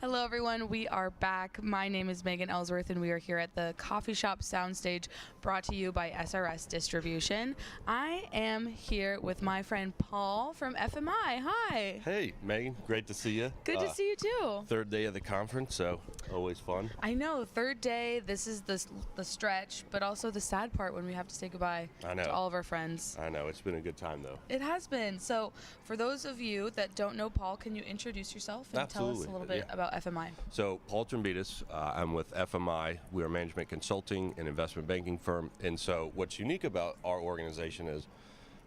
Hello, everyone. We are back. My name is Megan Ellsworth, and we are here at the Coffee Shop Soundstage, brought to you by SRS Distribution. I am here with my friend Paul from FMI. Hi. Hey, Megan. Great to see you. Good to see you, too. Third day of the conference, so always fun. I know. Third day. This is the stretch, but also the sad part when we have to say goodbye to all of our friends. I know. It's been a good time, though. It has been. So for those of you that don't know Paul, can you introduce yourself and tell us a little bit about FMI? So, Paul Trambitas, I'm with FMI. We're a management consulting and investment banking firm. And so what's unique about our organization is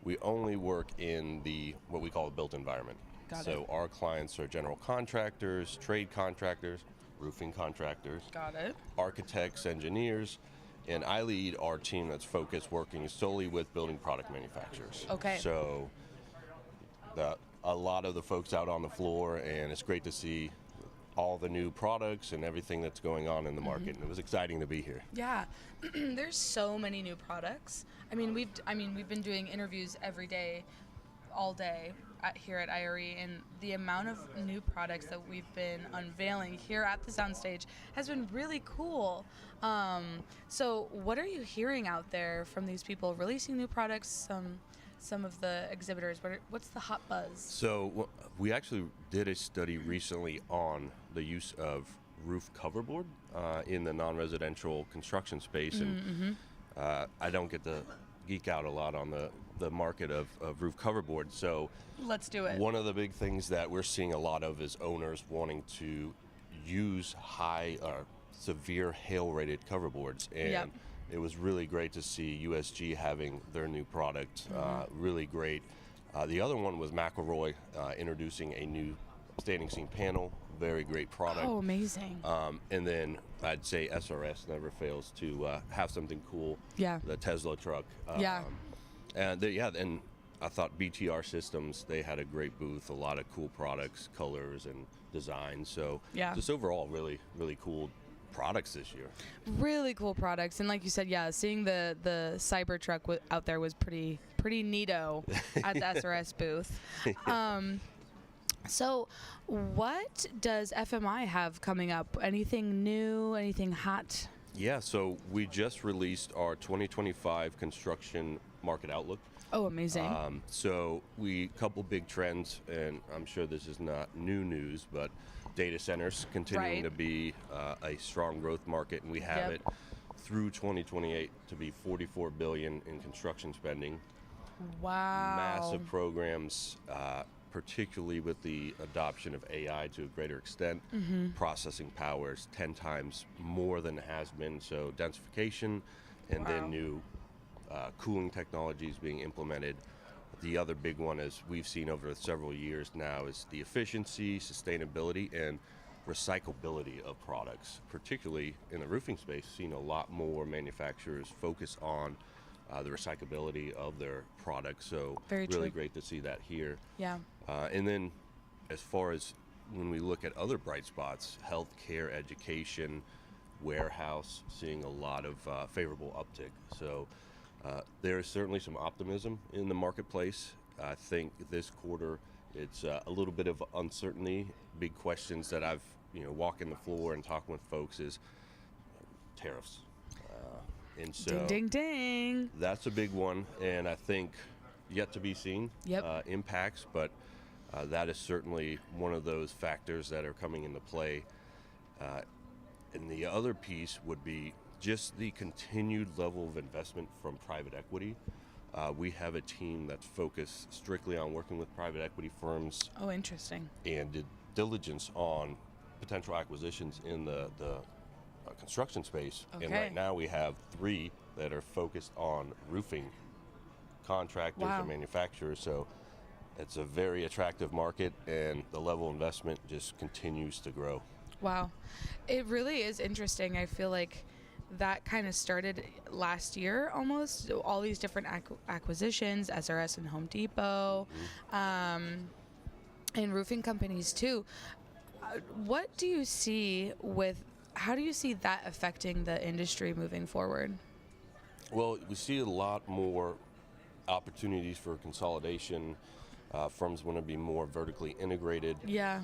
we only work in what we call the built environment. So our clients are general contractors, trade contractors, roofing contractors, architects, engineers, and I lead our team that's focused working solely with building product manufacturers. Okay. So a lot of the folks out on the floor, and it's great to see all the new products and everything that's going on in the market, and it was exciting to be here. Yeah, there's so many new products. We've been doing interviews every day, all day here at IRE, and the amount of new products that we've been unveiling here at the soundstage has been really cool. So what are you hearing out there from these people releasing new products? Some of the exhibitors, what's the hot buzz? So we actually did a study recently on the use of roof coverboard in the non-residential construction space, and I don't get to geek out a lot on the market of roof coverboard. So let's do it. One of the big things that we're seeing a lot of is owners wanting to use high severe hail-rated coverboards, and it was really great to see USG having their new product, really great. The other one was McElroy introducing a new standing seam panel, very great product. Oh, amazing. And then I'd say SRS never fails to have something cool. Yeah. The Tesla truck. And I thought BTR Systems, they had a great booth, a lot of cool products, colors and designs. So just overall really, really cool products this year. Really cool products, and like you said, seeing the Cybertruck out there was pretty neato at the SRS booth. So what does FMI have coming up? Anything new? Anything hot? Yeah, so we just released our 2025 construction market outlook. Oh, amazing. So couple big trends, and I'm sure this is not new news, but data centers continuing to be a strong growth market, and we have it through 2028 to be $44 billion in construction spending. Wow. Massive programs, particularly with the adoption of AI to a greater extent. Processing power is 10 times more than it has been, so densification, and then new cooling technologies being implemented. The other big one, as we've seen over several years now, is the efficiency, sustainability, and recyclability of products, particularly in the roofing space. Seen a lot more manufacturers focus on the recyclability of their products, so really great to see that here. Yeah. And then as far as when we look at other bright spots, healthcare, education, warehouse, seeing a lot of favorable uptick. So there is certainly some optimism in the marketplace. I think this quarter it's a little bit of uncertainty. Big questions that I've walking the floor and talking with folks is tariffs. And so ding, ding, ding. That's a big one, and I think yet to be seen impacts, but that is certainly one of those factors that are coming into play. And the other piece would be just the continued level of investment from private equity. We have a team that's focused strictly on working with private equity firms. Oh, interesting. And did diligence on potential acquisitions in the construction space. Okay. And right now we have 3 that are focused on roofing contractors and manufacturers. So it's a very attractive market, and the level of investment just continues to grow. Wow. It really is interesting. I feel like that kind of started last year almost, all these different acquisitions, SRS and Home Depot, and roofing companies too. What do you see how do you see that affecting the industry moving forward? Well, we see a lot more opportunities for consolidation. Firms want to be more vertically integrated. Yeah.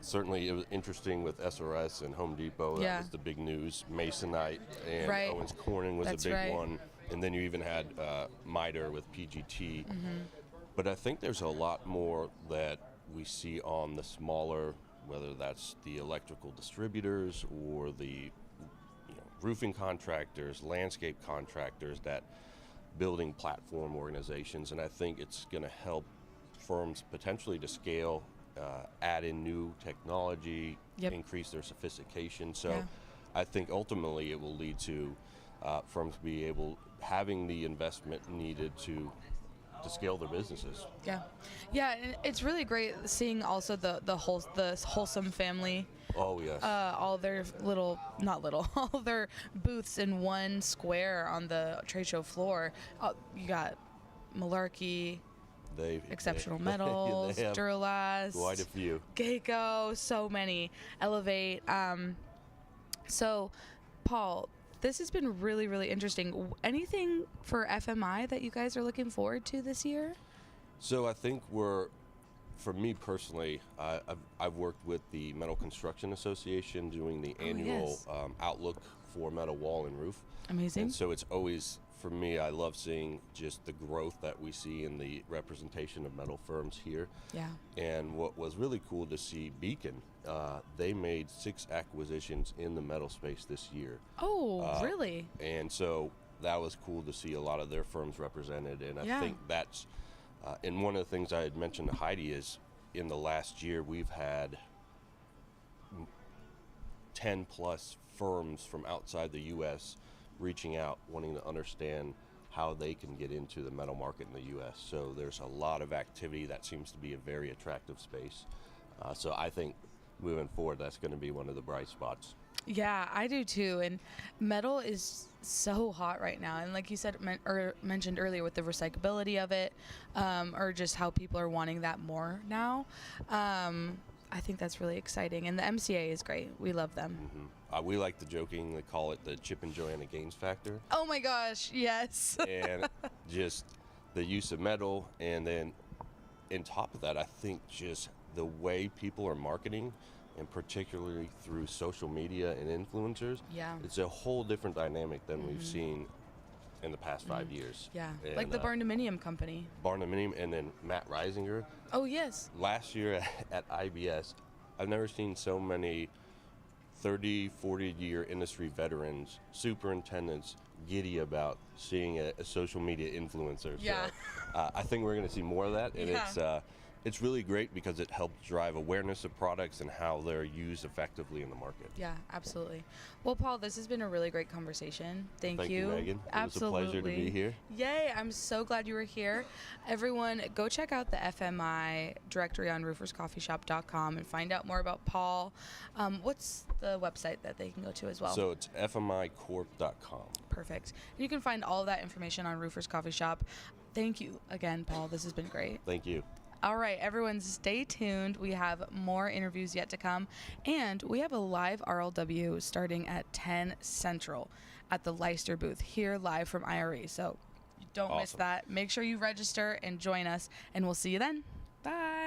Certainly, it was interesting with SRS and Home Depot. Yeah. That was the big news. Masonite and Right. Owens Corning was That's a big right. one. And then you even had MITRE with PGT. Mm-hmm. But I think there's a lot more that we see on the smaller, whether that's the electrical distributors or the roofing contractors, landscape contractors, that building platform organizations. And I think it's going to help firms potentially to scale, add in new technology, Yep. increase their sophistication. So Yeah. I think ultimately it will lead to firms having the investment needed to scale their businesses. Yeah, and it's really great seeing also the wholesome family. Oh, yes. All their all their booths in one square on the trade show floor. You got Malarkey, Exceptional Metals, they have Duralast, quite a few. Geico, so many. Elevate. So, Paul, this has been really, really interesting. Anything for FMI that you guys are looking forward to this year? So I think for me personally, I've worked with the Metal Construction Association doing the annual yes. outlook for metal wall and roof. Amazing. And so it's always, for me, I love seeing just the growth that we see in the representation of metal firms here. Yeah. And what was really cool to see, Beacon, they made 6 acquisitions in the metal space this year. Oh, really? And so that was cool to see a lot of their firms represented. And I think that's, and one of the things I had mentioned to Heidi is in the last year, we've had 10 plus firms from outside the U.S. reaching out, wanting to understand how they can get into the metal market in the U.S. So there's a lot of activity. That seems to be a very attractive space. So I think moving forward, that's going to be one of the bright spots. Yeah, I do too. And metal is so hot right now. And like you said, mentioned earlier with the recyclability of it, or just how people are wanting that more now. I think that's really exciting. And the MCA is great. We love them. Mm-hmm. We like to jokingly call it the Chip and Joanna Gaines factor. Oh my gosh, yes. And just the use of metal. And then on top of that, I think just the way people are marketing, and particularly through social media and influencers, it's a whole different dynamic than we've seen in the past 5 years. Yeah, and, like the Barndominium company. Barndominium, and then Matt Reisinger. Oh, yes. Last year at IBS, I've never seen so many 30, 40-year industry veterans, superintendents, giddy about seeing a social media influencer. Yeah. So I think we're going to see more of that, and it's really great because it helps drive awareness of products and how they're used effectively in the market. Yeah, absolutely. Well, Paul, this has been a really great conversation. Thank you, Megan. Absolutely. It was a pleasure to be here. Yay, I'm so glad you were here. Everyone, go check out the FMI directory on RoofersCoffeeShop.com and find out more about Paul. What's the website that they can go to as well? So it's FMIcorp.com. Perfect. And you can find all of that information on Roofers Coffee Shop. Thank you again, Paul. This has been great. Thank you. All right, everyone, stay tuned. We have more interviews yet to come, and we have a live RLW starting at 10 Central at the Leicester booth here live from IRE. So don't miss that. Make sure you register and join us, and we'll see you then. Bye.